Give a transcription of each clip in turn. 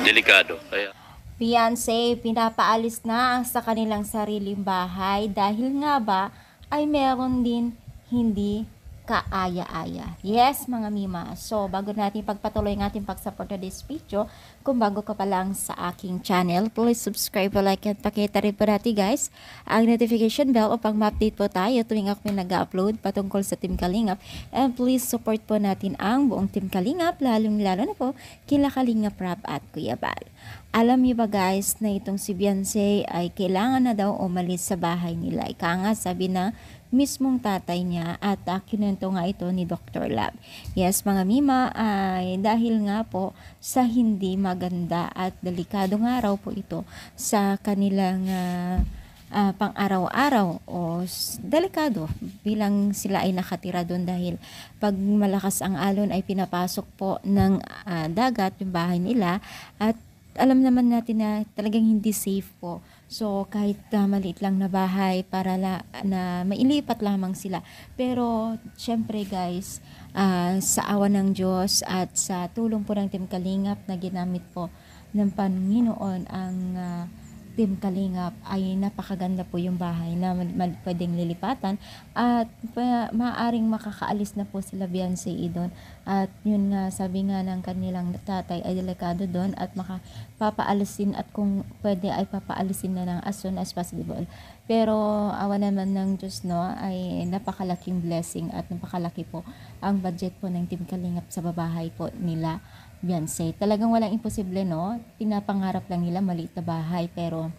delikado. Kaya Beyonce, pinapaalis na sa kanilang sariling bahay dahil nga ba ay meron din hindi kaaya-aya. Yes, mga mima. So, bago natin pagpatuloy ng ating pag-support na this video, kung bago ka pa lang sa aking channel, please subscribe, like, at pakita rin po natin guys ang notification bell upang ma-update po tayo tuwing ako may nag-upload patungkol sa Team Kalingap. And please support po natin ang buong Team Kalingap, lalong-lalo na po kila Kalingap Rap at Kuya Bal. Alam niyo ba guys na itong si Beyonce ay kailangan na daw umalis sa bahay nila. Ika nga sabi na mismong tatay niya at kinento nga ito ni Dr. Lab. Yes mga mima, ay dahil nga po sa hindi maganda at delikadong araw po ito sa kanilang pang-araw-araw o delikado bilang sila ay nakatira doon dahil pag malakas ang alon ay pinapasok po ng dagat yung bahay nila at alam naman natin na talagang hindi safe po. So, kahit maliit lang na bahay para na mailipat lamang sila. Pero, syempre guys, sa awa ng Diyos at sa tulong po ng Team Kalingap na ginamit po ng Panginoon ang Team Kalingap ay napakaganda po yung bahay na pwedeng lilipatan at maaaring makakaalis na po sila Beyonce doon at yun nga sabi nga ng kanilang tatay ay delikado doon at papaalisin at kung pwede ay papaalisin na ng as soon as possible. Pero awa naman ng Diyos no ay napakalaking blessing at napakalaki po ang budget po ng Team Kalingap sa babahay po nila Beyonce. Talagang walang imposible no, pinapangarap lang nila maliit na bahay pero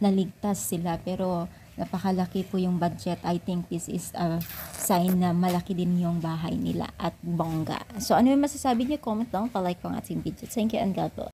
naligtas sila pero napakalaki po yung budget. I think this is a sign na malaki din yung bahay nila at bongga. So ano yung masasabi niyo? Comment down, pa-like po ang ating video. Thank you and God bless.